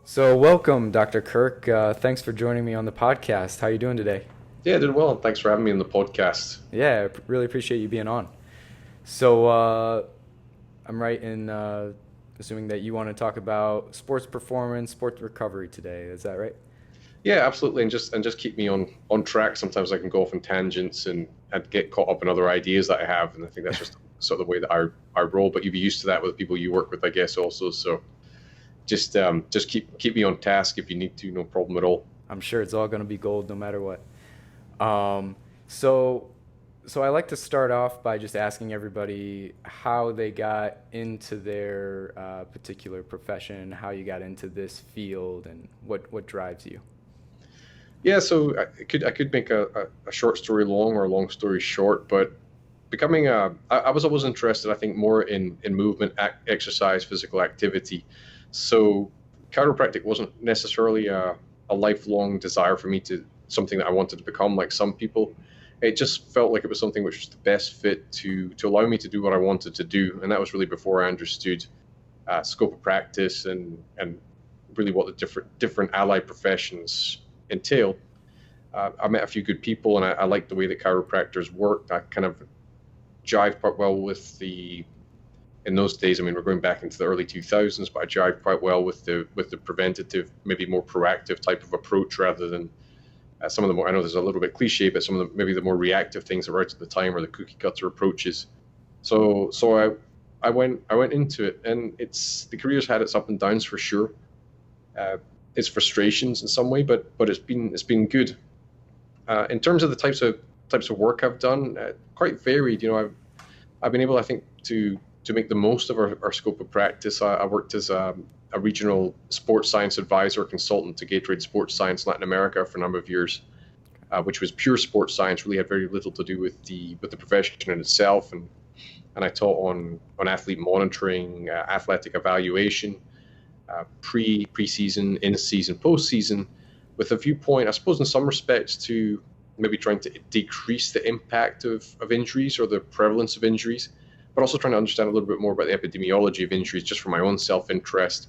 So welcome, Dr. Kirk. Thanks for joining me on the podcast. How are you doing today? Yeah, doing well. Thanks for having me on the podcast. Yeah, really appreciate you being on. So I'm right in assuming that you want to talk about sports performance, sports recovery today. Is that right? Yeah, absolutely. And just keep me on track. Sometimes I can go off on tangents and get caught up in other ideas that I have, and I think that's just sort of the way that I roll. But you'd be used to that with the people you work with, I guess, also. So just keep me on task if you need to. No problem at all. I'm sure it's all going to be gold no matter what. Um, so, so I like to start off by just asking everybody how they got into their particular profession, how you got into this field, and what drives you. Yeah, so I could make a short story long or a long story short, but becoming I was always interested, I think, more in movement, exercise, physical activity. So chiropractic wasn't necessarily a lifelong desire for me to something that I wanted to become like some people. It just felt like it was something which was the best fit to allow me to do what I wanted to do, and that was really before I understood scope of practice and really what the different allied professions entail. I met a few good people, and I liked the way that chiropractors worked. I kind of jived quite well with in those days. I mean, we're going back into the early 2000s, but I jived quite well with the preventative, maybe more proactive type of approach rather than some of the more. I know there's a little bit cliche, but some of the maybe the more reactive things that were out at the time or the cookie cutter approaches. So I went into it, and the career's had its up and downs for sure. Uh, its frustrations in some way, but it's been good. In terms of the types of work I've done, quite varied. I've been able, I think, to make the most of our scope of practice. I worked as a regional sports science advisor consultant to Gatorade Sports Science Latin America for a number of years, which was pure sports science. Really had very little to do with the profession in itself, and I taught on athlete monitoring, athletic evaluation, preseason, in season, postseason, with a viewpoint, I suppose, in some respects, to maybe trying to decrease the impact of injuries or the prevalence of injuries, but also trying to understand a little bit more about the epidemiology of injuries just for my own self-interest.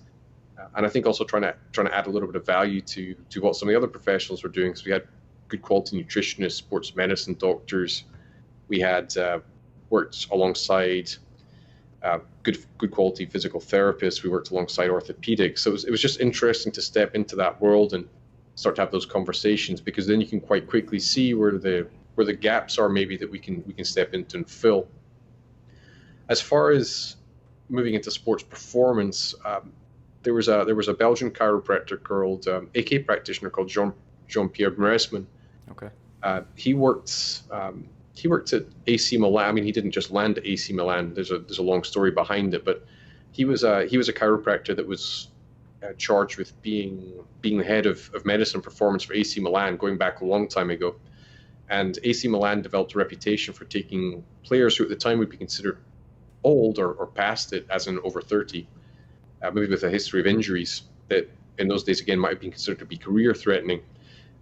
And I think also trying to add a little bit of value to what some of the other professionals were doing. So we had good quality nutritionists, sports medicine doctors. We had worked alongside good quality physical therapists. We worked alongside orthopedics. So it was just interesting to step into that world and start to have those conversations, because then you can quite quickly see where the gaps are, maybe, that we can step into and fill. As far as moving into sports performance, there was a Belgian chiropractor called AK practitioner called Jean-Pierre Mauresman. Okay. He worked at AC Milan. I mean, he didn't just land at AC Milan. There's a long story behind it, but he was a chiropractor that was charged with being the head of medicine performance for AC Milan going back a long time ago. And AC Milan developed a reputation for taking players who at the time would be considered old or past it, as in over 30, maybe with a history of injuries that in those days again might have been considered to be career threatening,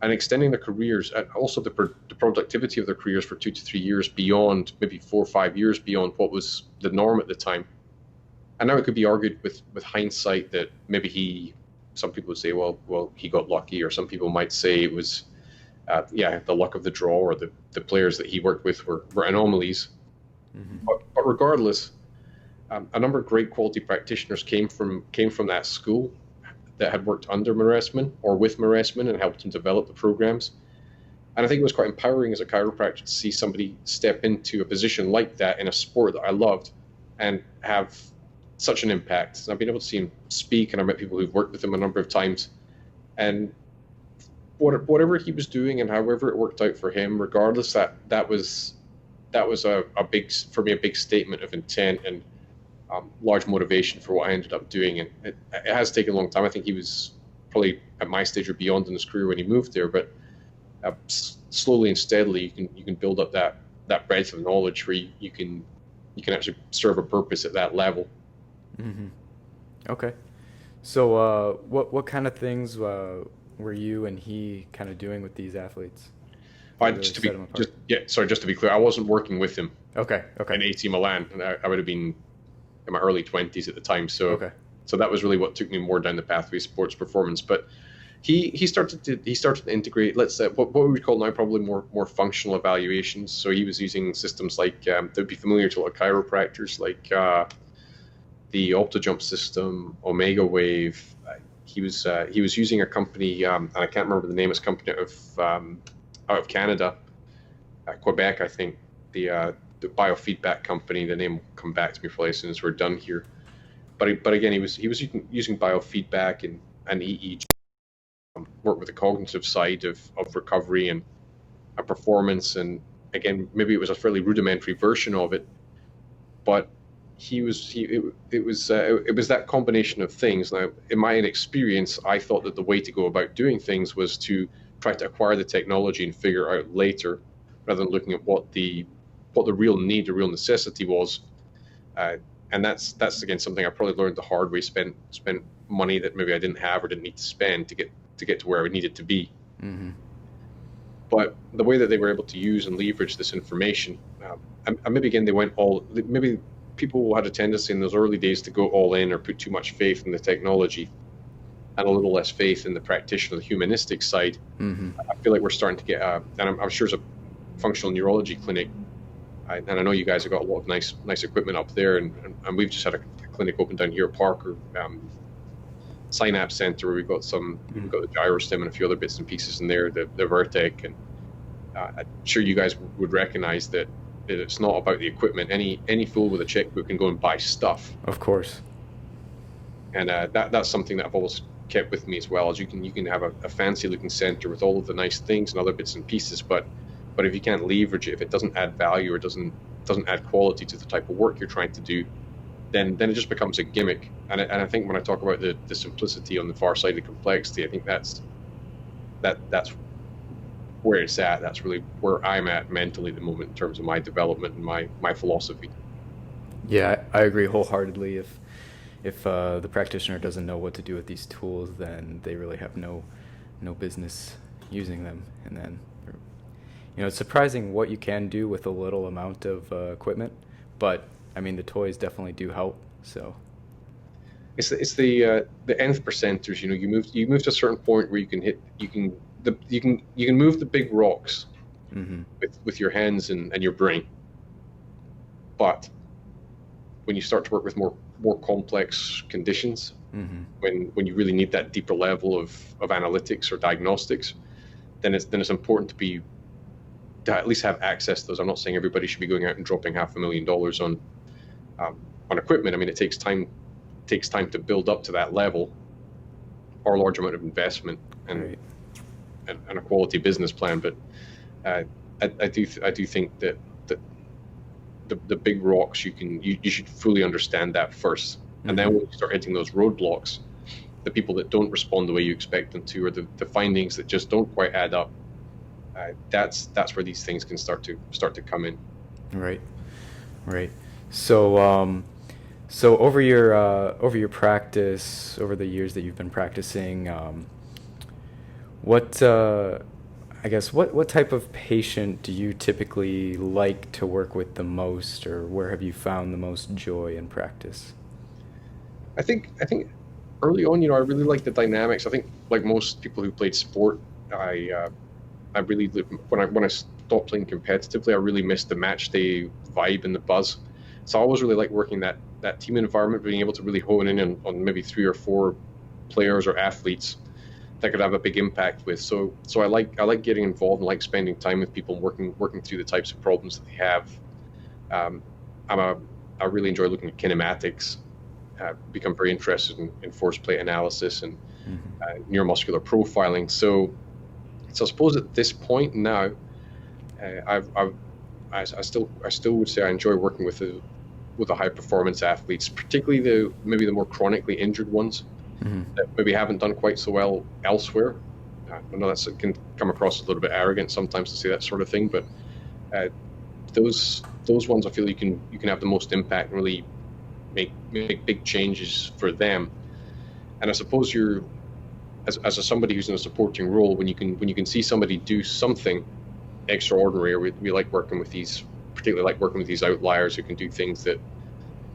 and extending their careers and also the productivity of their careers for 2 to 3 years beyond, maybe 4 or 5 years beyond what was the norm at the time. And now it could be argued with hindsight that maybe some people would say, well, he got lucky, or some people might say it was, the luck of the draw, or the players that he worked with were anomalies. Hmm. But regardless, a number of great quality practitioners came from that school that had worked under Mauresman or with Mauresman and helped him develop the programs. And I think it was quite empowering as a chiropractor to see somebody step into a position like that in a sport that I loved and have such an impact. And I've been able to see him speak, and I've met people who've worked with him a number of times. And whatever he was doing and however it worked out for him, regardless, that was a big, for me, a big statement of intent and large motivation for what I ended up doing. And it has taken a long time. I think he was probably at my stage or beyond in his career when he moved there, but slowly and steadily you can build up that breadth of knowledge where you can actually serve a purpose at that level. Hmm. Okay. So what kind of things were you and he kind of doing with these athletes? I, That really just to set be him apart. just yeah, sorry, just to be clear, I wasn't working with him Okay. in Okay. AC Milan. And I would have been in my early 20s at the time. Okay. So that was really what took me more down the pathway of sports performance. But he started to integrate, let's say, what we would call now probably more functional evaluations. So he was using systems like that would be familiar to a lot of chiropractors, like the OptoJump system, Omega Wave. He was using a company, and I can't remember the name of his company, out of Canada, Quebec, I think. The biofeedback company. The name will come back to me probably as soon as we're done here. But again, he was using biofeedback and EEG, work with the cognitive side of recovery and performance. And again, maybe it was a fairly rudimentary version of it, but it was that combination of things. Now, in my experience, I thought that the way to go about doing things was to try to acquire the technology and figure it out later, rather than looking at what the real need, the real necessity was. And that's again something I probably learned the hard way. Spent money that maybe I didn't have or didn't need to spend to get to where I needed to be. Mm-hmm. But the way that they were able to use and leverage this information, and maybe again maybe people had a tendency in those early days to go all in or put too much faith in the technology and a little less faith in the practitioner, the humanistic side. Mm-hmm. I feel like we're starting to get, and I'm sure it's a functional neurology clinic, and I know you guys have got a lot of nice equipment up there, and we've just had a clinic open down here at Parker, Synapse Center, where we've got we've got the gyrostim and a few other bits and pieces in there, the Vertec, and I'm sure you guys would recognize that it's not about the equipment. Any fool with a checkbook can go and buy stuff. Of course. And that's something that I've always kept with me as well. As you can have a fancy looking center with all of the nice things and other bits and pieces, but if you can't leverage it, if it doesn't add value or doesn't add quality to the type of work you're trying to do, then it just becomes a gimmick. And I think when I talk about the simplicity on the far side of complexity, I think that's where it's at. That's really where I'm at mentally at the moment in terms of my development and my philosophy. Yeah, I agree wholeheartedly. If the practitioner doesn't know what to do with these tools, then they really have no business using them. And then, it's surprising what you can do with a little amount of equipment. But I mean, the toys definitely do help. So it's the nth percenters. You move to a certain point where you can move the big rocks mm-hmm. with your hands and your brain. But when you start to work with more complex conditions, mm-hmm. when you really need that deeper level of analytics or diagnostics, then it's important to at least have access to those. I'm not saying everybody should be going out and dropping $500,000 on equipment. I mean, it takes time to build up to that level, or a large amount of investment and Right. and a quality business plan. But I do think that the big rocks, you should fully understand that first. Mm-hmm. And then when you start hitting those roadblocks, the people that don't respond the way you expect them to, or the findings that just don't quite add up, that's where these things can start to come in. Right. So over your practice, over the years that you've been practicing, what type of patient do you typically like to work with the most, or where have you found the most joy in practice? I think early on, I really liked the dynamics. I think like most people who played sport, I really, when I stopped playing competitively, I really missed the match day vibe and the buzz. So I always really liked working that team environment, being able to really hone in on maybe 3 or 4 players or athletes that could have a big impact with. So I like getting involved and like spending time with people and working through the types of problems that they have. I really enjoy looking at kinematics. Become very interested in force plate analysis and mm-hmm. Neuromuscular profiling. So I suppose at this point now, I still would say I enjoy working with the high performance athletes, particularly maybe the more chronically injured ones mm-hmm. that maybe haven't done quite so well elsewhere. I know that can come across a little bit arrogant sometimes to say that sort of thing, but those ones I feel you can have the most impact and really make big changes for them. And I suppose as somebody who's in a supporting role, when you can see somebody do something extraordinary. Or we like working with these, particularly like working with these outliers who can do things that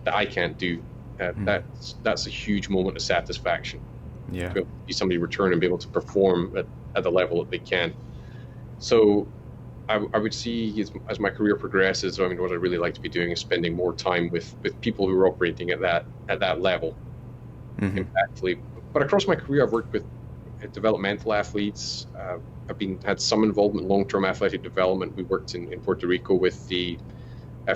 I can't do. That's a huge moment of satisfaction. Yeah. To be able to see somebody return and be able to perform at the level that they can. So I would see as my career progresses, I mean, what I really like to be doing is spending more time with people who are operating at that level, impactfully. But across my career, I've worked with developmental athletes. Had some involvement in long-term athletic development. We worked in Puerto Rico with the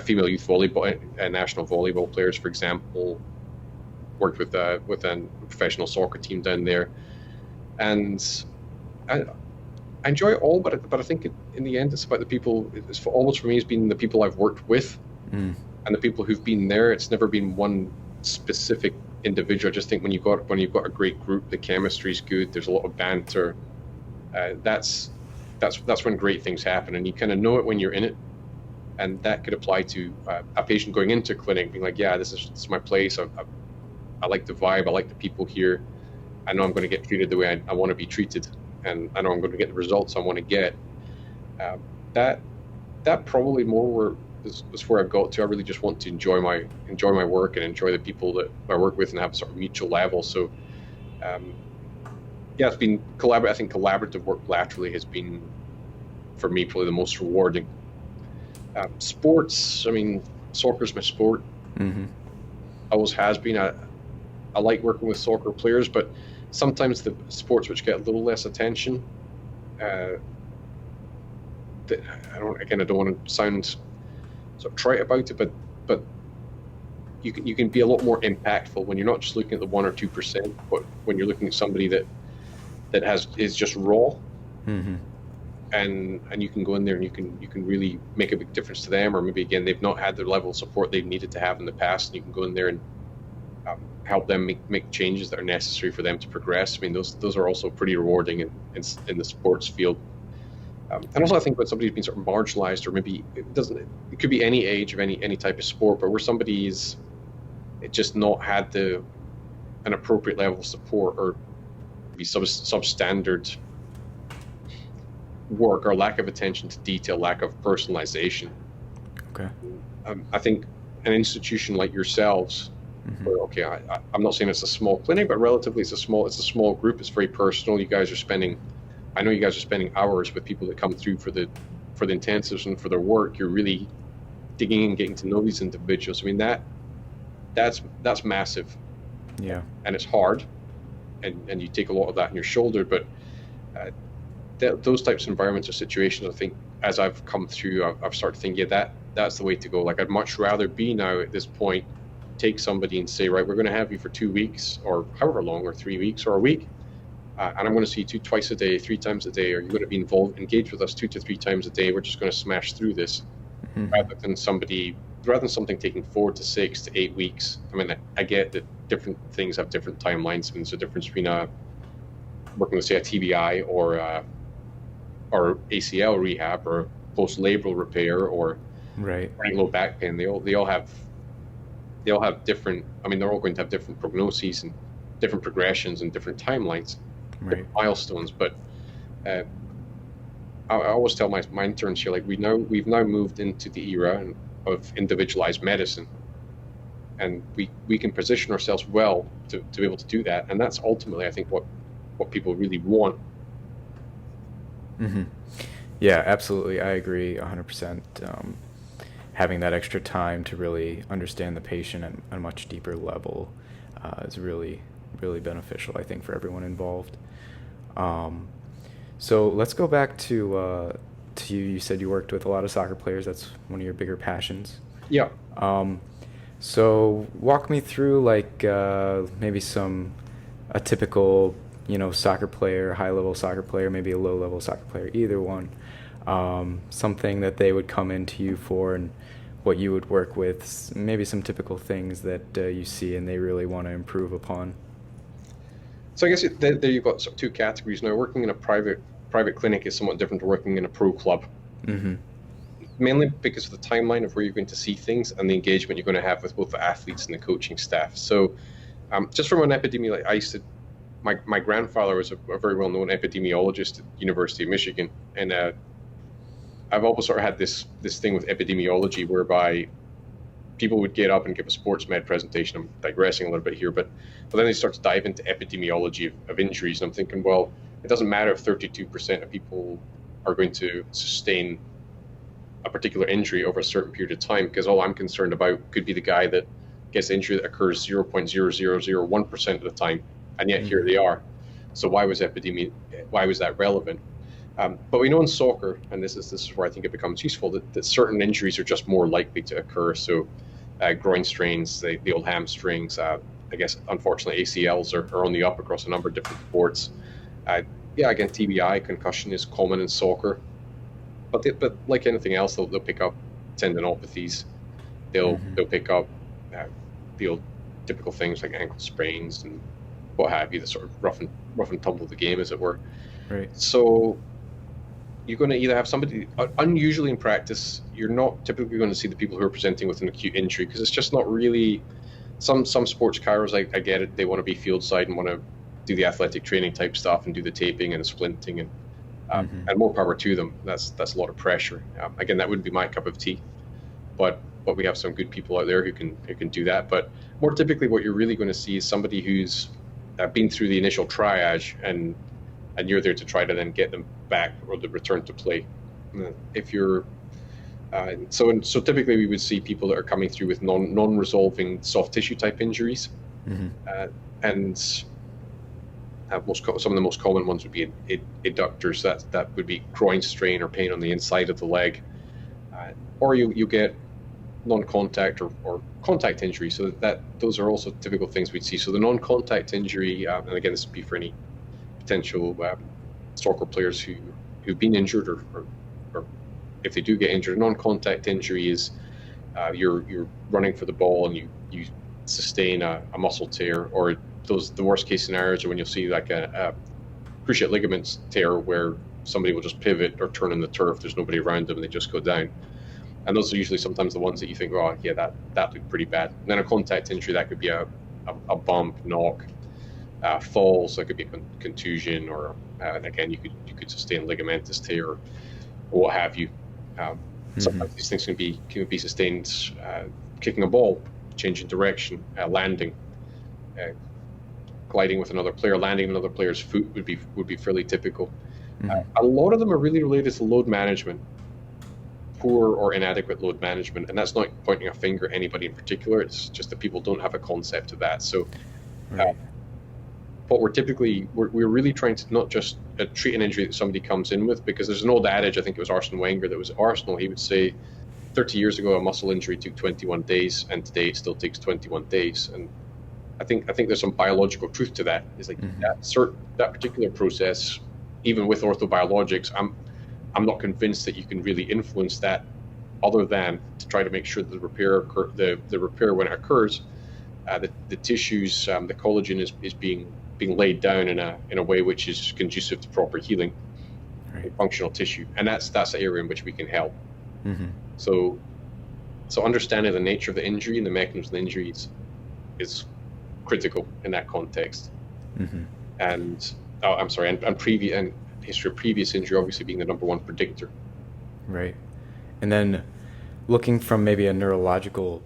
female youth volleyball, national volleyball players, for example. Worked with a professional soccer team down there, and I enjoy it all. But I think in the end, it's about the people. Almost for me, it's been the people I've worked with, and the people who've been there. It's never been one specific individual. I just think when you've got a great group, the chemistry's good. There's a lot of banter. That's when great things happen, and you kind of know it when you're in it. And that could apply to a patient going into clinic, being like, yeah, this is my place. I like the vibe. I like the people here. I know I'm going to get treated the way I want to be treated, and I know I'm going to get the results I want to get. That probably more is where I've got to. I really just want to enjoy my work and enjoy the people that I work with and have a sort of mutual level. So, yeah, it's been collaborative. I think collaborative work laterally has been, for me, probably the most rewarding. Sports. I mean, soccer's my sport. Always has been. I like working with soccer players, but sometimes the sports which get a little less attention, I don't want to sound sort of trite about it, but you can be a lot more impactful when you're not just looking at the 1 or 2%, but when you're looking at somebody that is just raw, and you can go in there and you can really make a big difference to them, or maybe again they've not had the level of support they've needed to have in the past, and you can go in there and help them make changes that are necessary for them to progress. I mean, those are also pretty rewarding in the sports field. And also, I think when somebody's been sort of marginalized, or maybe it could be any age of any type of sport, but where somebody's just not had an appropriate level of support, or maybe substandard work, or lack of attention to detail, lack of personalization. Okay. I think an institution like yourselves, where, okay, I'm not saying it's a small clinic, but relatively it's a small group. It's very personal. I know you guys are spending hours with people that come through for the intensives and for their work. You're really digging in, getting to know these individuals. I mean, that's massive. Yeah. And it's hard, and you take a lot of that on your shoulder. But those types of environments or situations, I think, as I've come through, I've started thinking, yeah, that's the way to go. Like, I'd much rather be now at this point, take somebody and say, right, we're going to have you for 2 weeks, or however long, or 3 weeks, or a week. And I'm going to see you twice a day, 3 times a day, or you're going to be engaged with us 2 to 3 times a day. We're just going to smash through this, rather than something taking 4 to 6 to 8 weeks. I mean, I get that different things have different timelines. I mean, there's a difference between working with, say, a TBI or ACL rehab, or post-labral repair, or low back pain. They all have different. I mean, they're all going to have different prognoses and different progressions and different timelines. Different milestones, but I always tell my interns here, like, we've now moved into the era of individualized medicine, and we can position ourselves well to be able to do that, and that's ultimately, I think, what people really want. Yeah, absolutely, I agree 100%. Having that extra time to really understand the patient at a much deeper level is really, really beneficial, I think, for everyone involved. So let's go back to you. You said you worked with a lot of soccer players. That's one of your bigger passions. Yeah. So walk me through, like, maybe a typical, soccer player, high-level soccer player, maybe a low-level soccer player, either one. Something that they would come into you for, and what you would work with, maybe some typical things that you see and they really want to improve upon. So I guess there you've got sort of 2 categories. Now, working in a private clinic is somewhat different to working in a pro club. Mainly because of the timeline of where you're going to see things and the engagement you're going to have with both the athletes and the coaching staff. So just from an epidemiologist, my grandfather was a very well-known epidemiologist at the University of Michigan, and I've always sort of had this thing with epidemiology whereby people would get up and give a sports med presentation. I'm digressing a little bit here, but then they start to dive into epidemiology of injuries, and I'm thinking, well, it doesn't matter if 32% of people are going to sustain a particular injury over a certain period of time, because all I'm concerned about could be the guy that gets the injury that occurs 0.0001% of the time, and yet here they are. So why was that relevant? But we know in soccer, and this is where I think it becomes useful, that certain injuries are just more likely to occur. So groin strains, the old hamstrings, I guess unfortunately ACLs are on the up across a number of different sports. Yeah, again, TBI, concussion is common in soccer. But like anything else, they'll pick up tendinopathies. They'll pick up the old typical things like ankle sprains and what have you, the sort of rough and tumble of the game, as it were. Right. So you're going to either have somebody, unusually in practice, you're not typically going to see the people who are presenting with an acute injury, because it's just not really, some sports chiros, I get it, they want to be field side and want to do the athletic training type stuff and do the taping and the splinting, and more power to them. That's a lot of pressure. Again, that wouldn't be my cup of tea, but we have some good people out there who can do that. But more typically, what you're really going to see is somebody who's been through the initial triage, and you're there to try to then get them back or to return to play. If you're so typically we would see people that are coming through with non-resolving soft tissue type injuries, and some of the most common ones would be adductors. That would be groin strain or pain on the inside of the leg, or you get non-contact or contact injury. So those are also typical things we'd see. So the non-contact injury, and again, this would be for any potential soccer players who've been injured, or if they do get injured. Non-contact injury is you're running for the ball and you sustain a muscle tear, or the worst case scenarios are when you'll see like a cruciate ligaments tear where somebody will just pivot or turn in the turf. There's nobody around them and they just go down. And those are usually sometimes the ones that you think, oh yeah, that looked pretty bad. And then a contact injury, that could be a bump, knock, fall. So it could be a contusion, or again, you could sustain ligamentous tear or what have you. Sometimes these things can be sustained kicking a ball, changing direction, landing, gliding with another player, landing on another player's foot would be fairly typical. A lot of them are really related to load management, poor or inadequate load management, and that's not pointing a finger at anybody in particular. It's just that people don't have a concept of that. So what we're really trying to not just treat an injury that somebody comes in with, because there's an old adage, I think it was Arsene Wenger that was at Arsenal, he would say 30 years ago a muscle injury took 21 days and today it still takes 21 days. And I think there's some biological truth to that. It's like that particular process, even with orthobiologics, I'm not convinced that you can really influence that, other than to try to make sure that the repair when it occurs, the tissues, the collagen is being laid down in a way which is conducive to proper healing, functional tissue, and that's the area in which we can help. So understanding the nature of the injury and the mechanism of the injury is critical in that context. And history of previous injury obviously being the number one predictor. Right. And then looking from maybe a neurological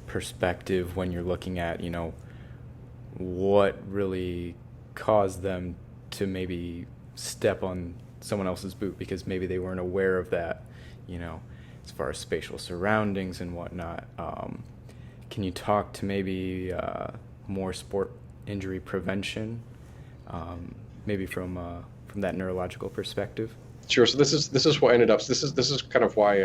perspective, when you're looking at, what really caused them to maybe step on someone else's boot because maybe they weren't aware of that, as far as spatial surroundings and whatnot. Can you talk to maybe more sport injury prevention, maybe from that neurological perspective? Sure. So this is what ended up. This is kind of why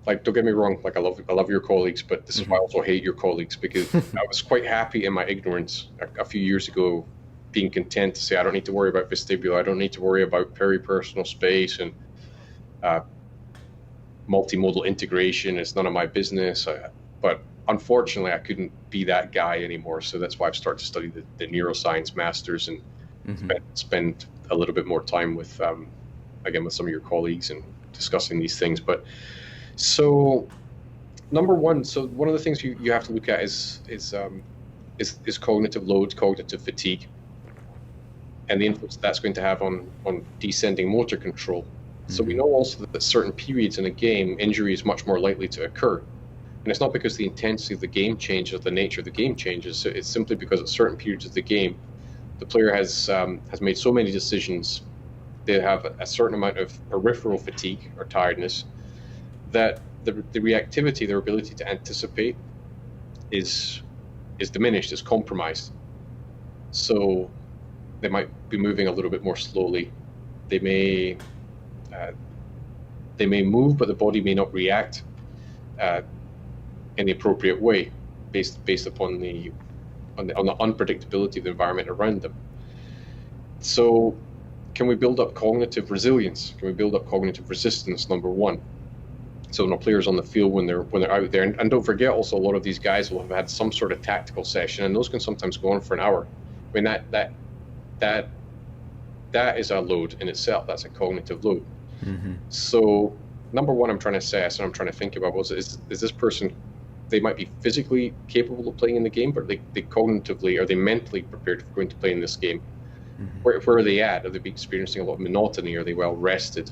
I don't get me wrong. Like I love your colleagues, but this is why I also hate your colleagues, because I was quite happy in my ignorance a few years ago, being content to say I don't need to worry about vestibular, I don't need to worry about peripersonal space and multimodal integration. It's none of my business. But unfortunately, I couldn't be that guy anymore. So that's why I've started to study the neuroscience masters and spend a little bit more time with, again, with some of your colleagues and discussing these things. But so number one, so one of the things you have to look at is cognitive load, cognitive fatigue, and the influence that's going to have on descending motor control. So we know also that at certain periods in a game, injury is much more likely to occur. And it's not because the intensity of the game changes, the nature of the game changes. It's simply because at certain periods of the game, the player has made so many decisions, they have a certain amount of peripheral fatigue or tiredness, that the reactivity, their ability to anticipate, is diminished, is compromised. So they might be moving a little bit more slowly. They may move, but the body may not react in the appropriate way, based upon the unpredictability of the environment around them. So, can we build up cognitive resilience? Can we build up cognitive resistance? Number one. So when a player's on the field, when they're out there, and don't forget, also a lot of these guys will have had some sort of tactical session, and those can sometimes go on for an hour. I mean, that is a load in itself. That's a cognitive load. Mm-hmm. So number one, I'm trying to assess, and I'm trying to think about is this person, they might be physically capable of playing in the game, but they cognitively, are they mentally prepared for going to play in this game? Mm-hmm. Where are they at? Are they experiencing a lot of monotony? Are they well rested?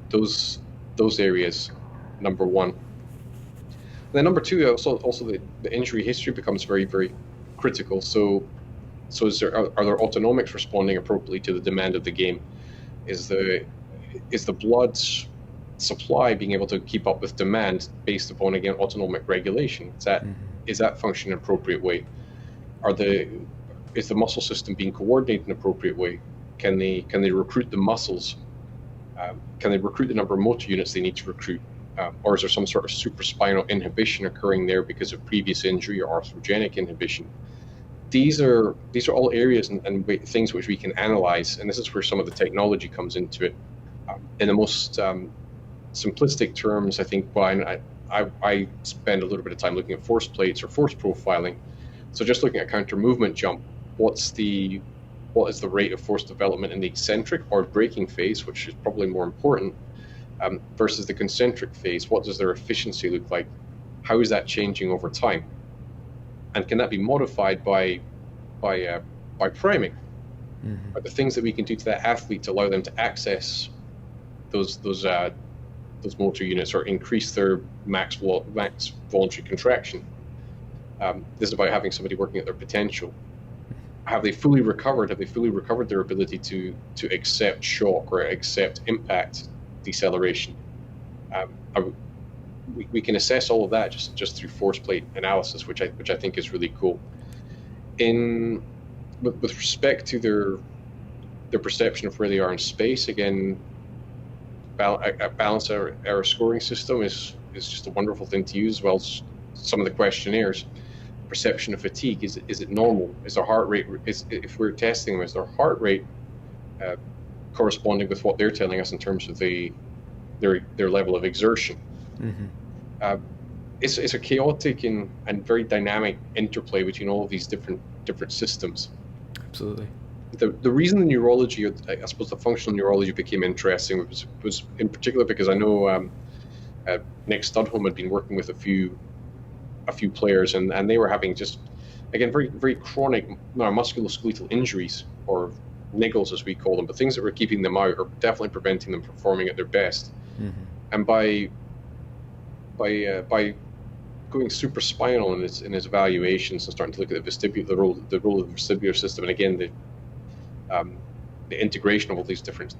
Those areas, number one. And then number two, also the injury history becomes very, very critical. So are their autonomics responding appropriately to the demand of the game? Is the blood supply being able to keep up with demand based upon, again, autonomic regulation? Is that functioning in an appropriate way? Is the muscle system being coordinated in an appropriate way? Can they recruit the muscles? Can they recruit the number of motor units they need to recruit? Or is there some sort of supraspinal inhibition occurring there because of previous injury or arthrogenic inhibition? These are all areas and things which we can analyze, and this is where some of the technology comes into it. In the most simplistic terms, I think, Brian, I spend a little bit of time looking at force plates or force profiling. So just looking at counter movement jump, what is the rate of force development in the eccentric or braking phase, which is probably more important, versus the concentric phase? What does their efficiency look like? How is that changing over time? And can that be modified by priming? Mm-hmm. Are the things that we can do to that athlete to allow them to access those motor units or increase their max voluntary contraction? This is about having somebody working at their potential. Have they fully recovered? Have they fully recovered their ability to accept shock or accept impact deceleration? We can assess all of that just through force plate analysis, which I think is really cool. With respect to their perception of where they are in space, again, a balanced error scoring system is just a wonderful thing to use, as well as some of the questionnaires. Perception of fatigue, is it normal? Is their heart rate, if we're testing them, is their heart rate corresponding with what they're telling us in terms of their level of exertion? Mm-hmm. It's a chaotic and very dynamic interplay between all of these different systems. Absolutely. The reason the neurology, or I suppose the functional neurology, became interesting was in particular because I know Nick Studholm had been working with a few players, and they were having just, again, very, very chronic musculoskeletal injuries, or niggles as we call them, but things that were keeping them out or definitely preventing them performing at their best. Mm-hmm. And by going supraspinal in his evaluations and starting to look at the role of the vestibular system, and again the integration of all these different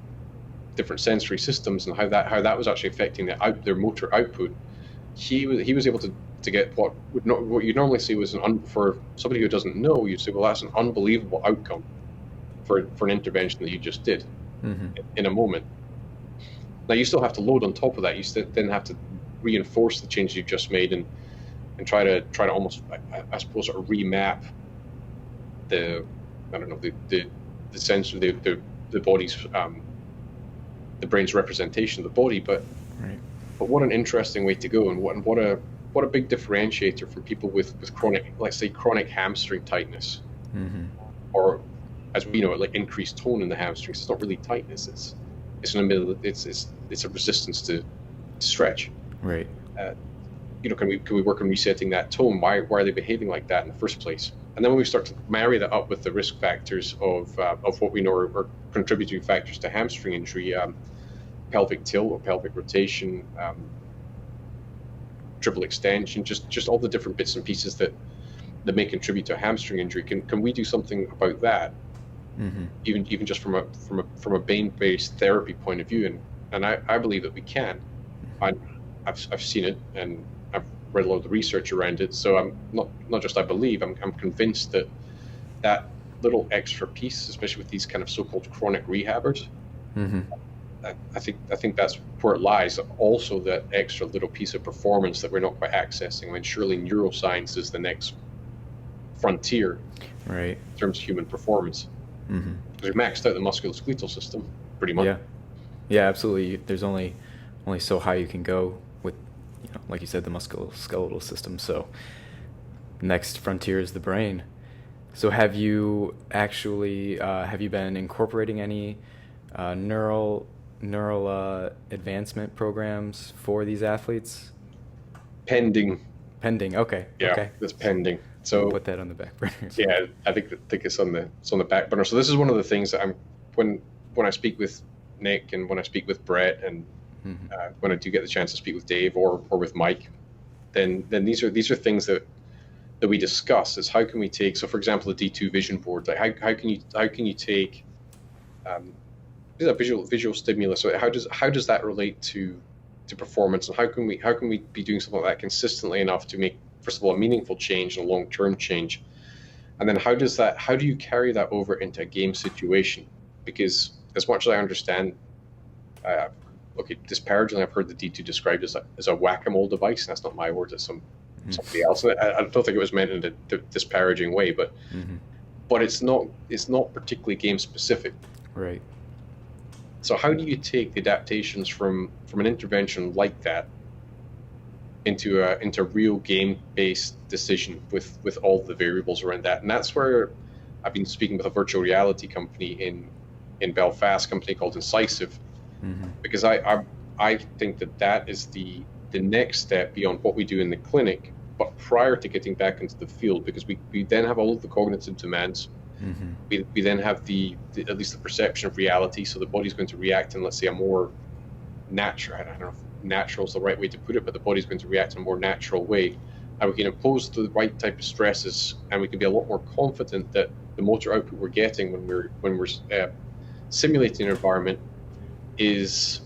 sensory systems and how that was actually affecting their motor output, he was able to get what you normally see was for somebody who doesn't know, you'd say, well, that's an unbelievable outcome for an intervention that you just did. Mm-hmm. in a moment. Now you still have to load on top of that. You then have to reinforce the changes you've just made and try to almost, I suppose, sort of remap the sensor, the body's the brain's representation of the body. But what an interesting way to go, and what a big differentiator from people with chronic, let's say, chronic hamstring tightness, mm-hmm. or as we know it, like increased tone in the hamstrings. It's not really tightness. It's a resistance to stretch. Right. Can we work on resetting that tone? Why are they behaving like that in the first place? And then when we start to marry that up with the risk factors of what we know are contributing factors to hamstring injury, pelvic tilt or pelvic rotation, triple extension, just all the different bits and pieces that may contribute to a hamstring injury. Can we do something about that? Mm-hmm. Even just from a brain-based therapy point of view, and I believe that we can. I've seen it, and I've read a lot of the research around it. So I'm not just I believe, I'm convinced that little extra piece, especially with these kind of so-called chronic rehabbers, Mm-hmm. I think that's where it lies. Also, that extra little piece of performance that we're not quite accessing. I mean, surely neuroscience is the next frontier, Right. in terms of human performance. Mm-hmm. Because we maxed out the musculoskeletal system pretty much. Yeah. Yeah, absolutely. There's only so high you can go with, like you said, the musculoskeletal system. So next frontier is the brain. So have you been incorporating any neural advancement programs for these athletes? Pending. Okay. Yeah, Okay. it's pending. We'll So put that on the back burner. yeah, I think it's on the back burner. So this is one of the things that when I speak with Nick and when I speak with Brett and Mm-hmm. when I do get the chance to speak with Dave or with Mike, then these are things that we discuss. Is how can we take, so for example, the D2 vision board, like how can you take a visual stimulus, so how does that relate to performance, and how can we be doing something like that consistently enough to make, first of all, a meaningful change and a long-term change, and then how do you carry that over into a game situation? Because as much as I understand, disparagingly, I've heard the D2 described as a whack-a-mole device, and that's not my words, it's somebody else. I don't think it was meant in a disparaging way, but Mm-hmm. but it's not particularly game specific. Right. So how do you take the adaptations from an intervention like that into a real game-based decision with all the variables around that? And that's where I've been speaking with a virtual reality company in Belfast, a company called Incisive, Mm-hmm. because I think that is the next step beyond what we do in the clinic, but prior to getting back into the field, because we then have all of the cognitive demands. Mm-hmm. We then have the at least the perception of reality, so the body's going to react in, let's say, a more natural, I don't know if natural is the right way to put it, but the body's going to react in a more natural way, and we can impose the right type of stresses, and we can be a lot more confident that the motor output we're getting when we're simulating an environment is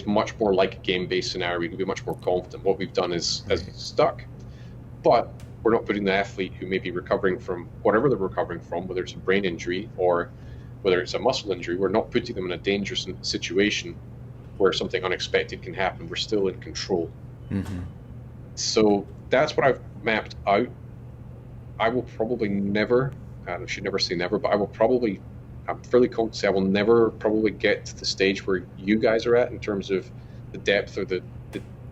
much more like a game-based scenario. We can be much more confident. What we've done is stuck, but we're not putting the athlete who may be recovering from whatever they're recovering from, whether it's a brain injury or whether it's a muscle injury, we're not putting them in a dangerous situation where something unexpected can happen. We're still in control. Mm-hmm. So that's what I've mapped out. I will probably never, and I should never say never, but I'm fairly confident to say I will never probably get to the stage where you guys are at in terms of the depth, or the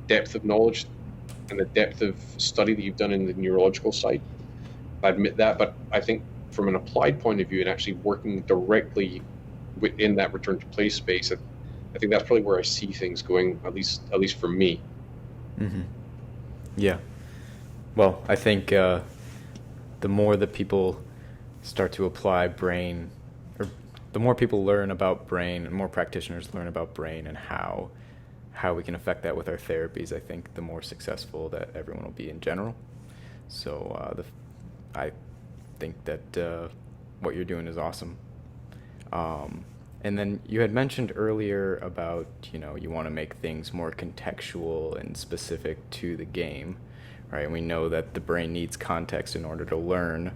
depth of knowledge and the depth of study that you've done in the neurological side. I admit that, but I think from an applied point of view and actually working directly within that return to play space, I think that's probably where I see things going, at least for me. Mm-hmm. Yeah. Well, I think the more that people start to apply brain, or the more people learn about brain and more practitioners learn about brain and how we can affect that with our therapies, I think the more successful that everyone will be in general. So I think that what you're doing is awesome. And then you had mentioned earlier about, you want to make things more contextual and specific to the game, right? And we know that the brain needs context in order to learn.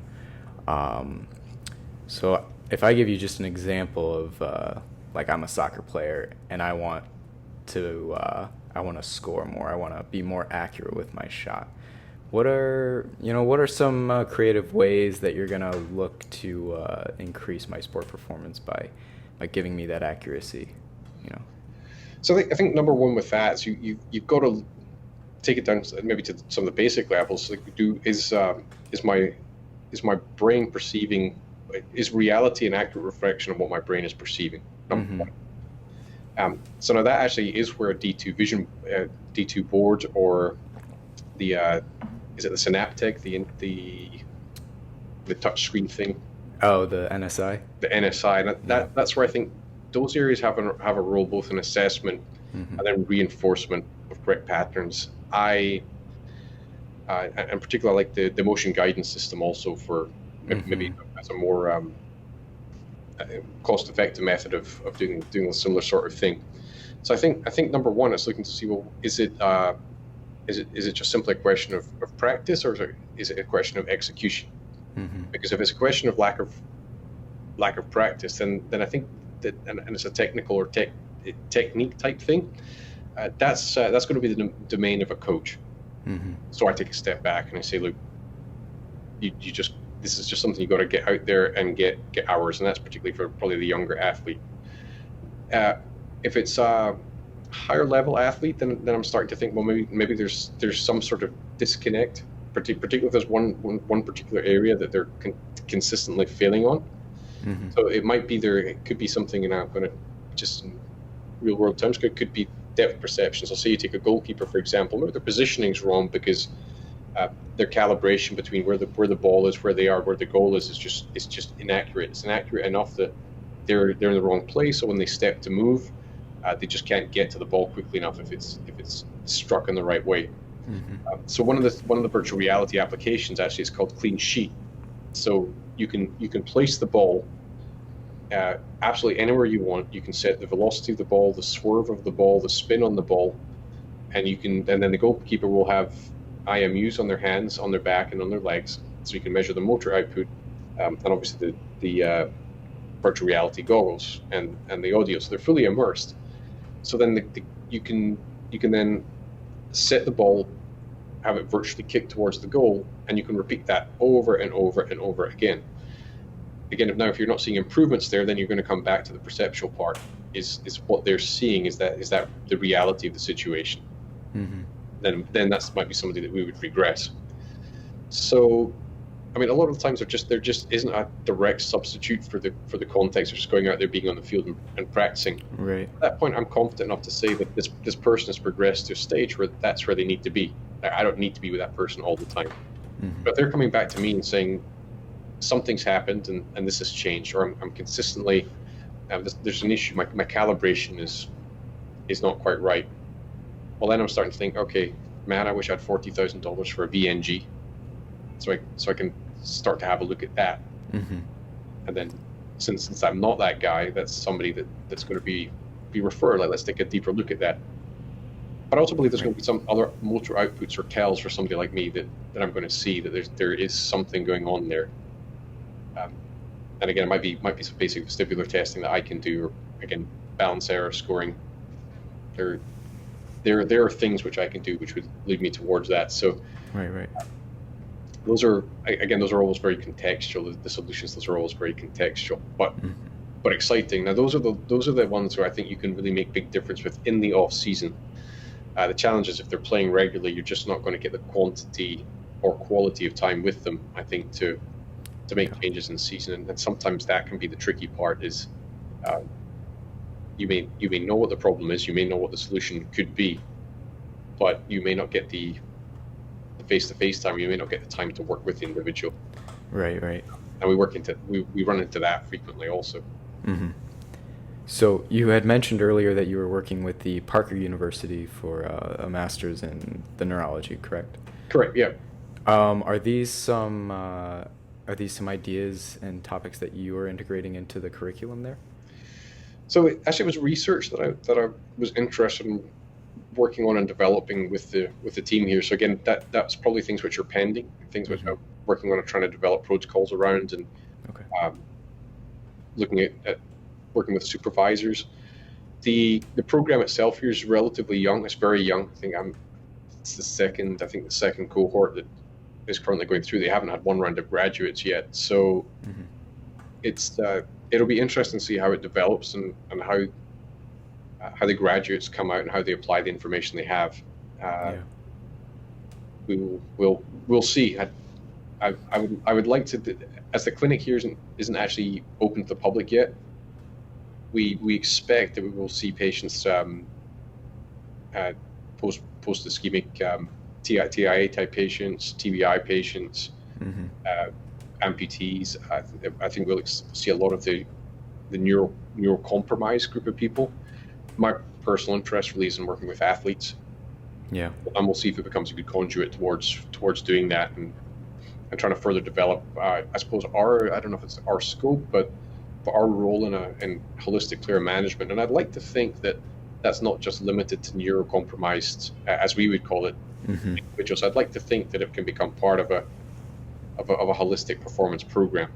So if I give you just an example of, like, I'm a soccer player and I want to score more. I want to be more accurate with my shot. What are some creative ways that you're gonna look to increase my sport performance by giving me that accuracy? So I think number one with that is you've got to take it down maybe to some of the basic levels. Like, is my brain perceiving? Is reality an accurate reflection of what my brain is perceiving? Number one. So now that actually is where a D2 vision, D2 board, or the is it the Synaptic, the touch screen thing? Oh, the NSI. The NSI. And that's where I think those areas have a role both in assessment and then reinforcement of correct patterns. And particularly I like the motion guidance system also for maybe as a more cost-effective method of doing a similar sort of thing. So I think number one is looking to see, well, is it just simply a question of practice, or is it a question of execution? Because if it's a question of lack of practice, then I think that, and it's a technical or technique type thing, that's going to be the domain of a coach. So I take a step back and I say, look, this is just something you got to get out there and get hours, and that's particularly for probably the younger athlete. If it's a higher level athlete, then I'm starting to think, well, maybe there's some sort of disconnect, particularly if there's one particular area that they're consistently failing on. So it could be something, and I'm going to just in real world terms, could be depth perception. So say you take a goalkeeper, for example, maybe their positioning's wrong because their calibration between where the ball is, where they are, where the goal is just inaccurate. It's inaccurate enough that they're in the wrong place. So when they step to move, they just can't get to the ball quickly enough if it's struck in the right way. So one of the virtual reality applications actually is called Clean Sheet. So you can place the ball absolutely anywhere you want. You can set the velocity of the ball, the swerve of the ball, the spin on the ball, and then the goalkeeper will have IMUs on their hands, on their back, and on their legs, so you can measure the motor output, and obviously the virtual reality goggles and the audio, so they're fully immersed. So then you can then set the ball, have it virtually kick towards the goal, and you can repeat that over and over and over again. Again, if you're not seeing improvements there, then you're going to come back to the perceptual part. Is what they're seeing, is that the reality of the situation? Then that might be somebody that we would regress. So, I mean, a lot of the times there just isn't a direct substitute for the context of just going out there, being on the field and practicing. Right. At that point, I'm confident enough to say that this person has progressed to a stage where that's where they need to be. I don't need to be with that person all the time. But they're coming back to me and saying something's happened and this has changed, or I'm consistently there's an issue. My calibration is not quite right. Well, then I'm starting to think, okay, man, I wish I had $40,000 for a VNG, so I can start to have a look at that. And then since I'm not that guy, that's somebody that's going to be referred. Like, let's take a deeper look at that. But I also believe there's going to be some other motor outputs or tells for somebody like me that I'm going to see that there is something going on there. And again, it might be some basic vestibular testing that I can do, or again, balance error scoring. There are things which I can do which would lead me towards that. So Right. those are always very contextual. The solutions, those are always very contextual, but exciting. Now those are the ones where I think you can really make big difference with in the off season. The challenge is if they're playing regularly, you're just not going to get the quantity or quality of time with them, I think, to make changes in season. And sometimes that can be the tricky part, is you may know what the problem is, you may know what the solution could be, but you may not get the face-to-face time, you may not get the time to work with the individual. Right. And we run into that frequently also. So you had mentioned earlier that you were working with the Parker University for a master's in the neurology, correct? Correct, yeah. Are these some ideas and topics that you are integrating into the curriculum there? So it was research that I was interested in working on and developing with the team here. So again, that's probably things which are pending, things which I'm working on and trying to develop protocols around, and looking at working with supervisors. The program itself here is relatively young. It's very young. I think it's the second cohort that is currently going through. They haven't had one round of graduates yet. So it'll be interesting to see how it develops and how the graduates come out and how they apply the information they have. We'll see. I would like to, as the clinic here isn't actually open to the public yet, we expect that we will see patients post ischemic TIA type patients, TBI patients, amputees. I think we'll see a lot of the neurocompromised group of people. My personal interest really is in working with athletes. Yeah. And we'll see if it becomes a good conduit towards doing that and trying to further develop, I suppose, I don't know if it's our scope, but our role in holistic player management. And I'd like to think that that's not just limited to neurocompromised, as we would call it, individuals. I'd like to think that it can become part of a holistic performance program.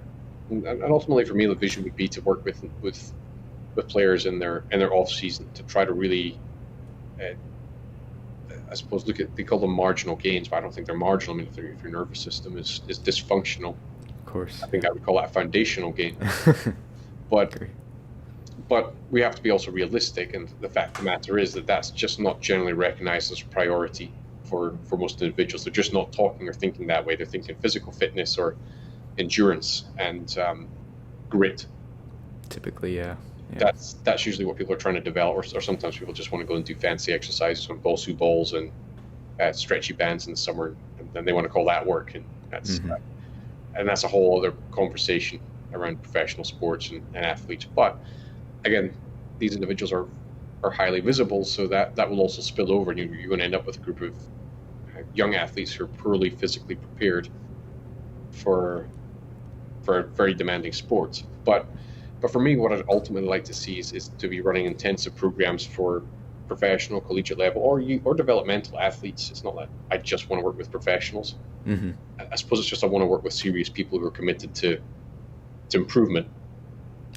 And ultimately, for me, the vision would be to work with players in their off season to try to really, I suppose, they call them marginal gains, but I don't think they're marginal. I mean, if your nervous system is dysfunctional, of course, I think I would call that a foundational gain. But we have to be also realistic, and the fact of the matter is that that's just not generally recognized as a priority for most individuals. They're just not talking or thinking that way. They're thinking physical fitness or endurance and grit. Typically, yeah. That's usually what people are trying to develop, or sometimes people just want to go and do fancy exercises on balls and stretchy bands in the summer, and then they want to call that work, and that's a whole other conversation around professional sports and athletes. But again, these individuals are highly visible, so that will also spill over, and you're going to end up with a group of young athletes who are poorly physically prepared for very demanding sports. But for me, what I'd ultimately like to see is to be running intensive programs for professional, collegiate level, or developmental athletes. It's not that I just want to work with professionals. I suppose it's just I want to work with serious people who are committed to improvement,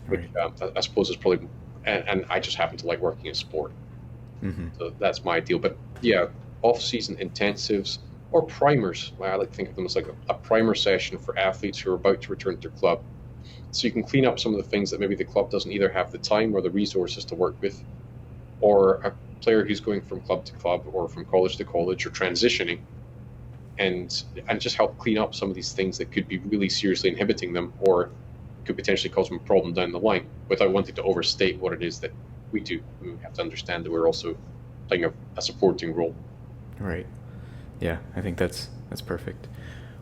which I suppose is probably, and I just happen to like working in sport. So that's my ideal. But yeah, off-season intensives or primers. I like to think of them as like a primer session for athletes who are about to return to their club. So you can clean up some of the things that maybe the club doesn't either have the time or the resources to work with, or a player who's going from club to club or from college to college or transitioning, and just help clean up some of these things that could be really seriously inhibiting them or could potentially cause them a problem down the line, without wanting to overstate what it is that we do. We have to understand that we're also playing a supporting role. Right. Yeah, I think that's perfect.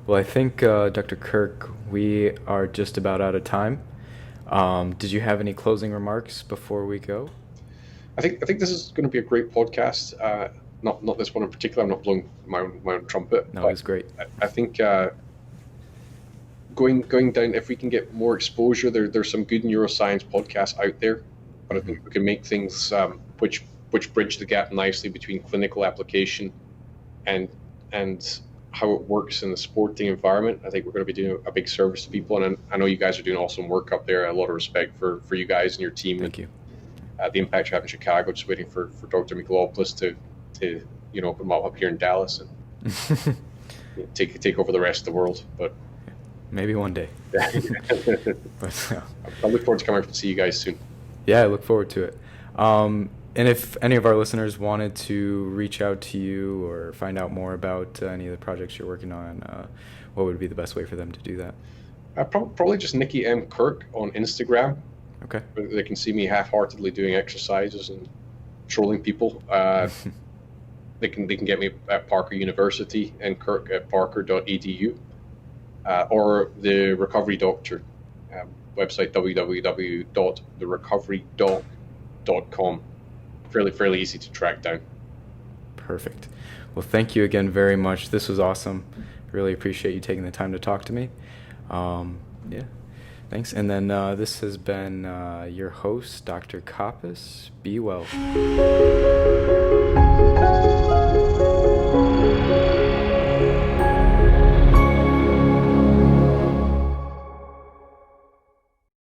Well, I think, Dr. Kirk, we are just about out of time. Did you have any closing remarks before we go? I think this is going to be a great podcast. Not this one in particular. I'm not blowing my own trumpet. No, it was great. I think going down, if we can get more exposure, there's some good neuroscience podcasts out there, but I think we can make things which bridge the gap nicely between clinical application and how it works in the sporting environment. I think we're going to be doing a big service to people, and I know you guys are doing awesome work up there. A lot of respect for you guys and your team. Thank you. The impact you have in Chicago. Just waiting for Dr. Michailopoulos to open up here in Dallas and take over the rest of the world. But maybe one day. But I look forward to coming up and see you guys soon. Yeah, I look forward to it. And if any of our listeners wanted to reach out to you or find out more about any of the projects you're working on, what would be the best way for them to do that? Probably just Nicky M. Kirk on Instagram. Okay. They can see me half-heartedly doing exercises and trolling people. They can get me at Parker University and Kirk at parker.edu, or the Recovery Doctor website, www.therecoverydoc.com. Fairly easy to track down. Perfect. Well, thank you again very much. This was awesome. Really appreciate you taking the time to talk to me. Yeah, thanks. And then this has been your host, Dr. Coppus. Be well.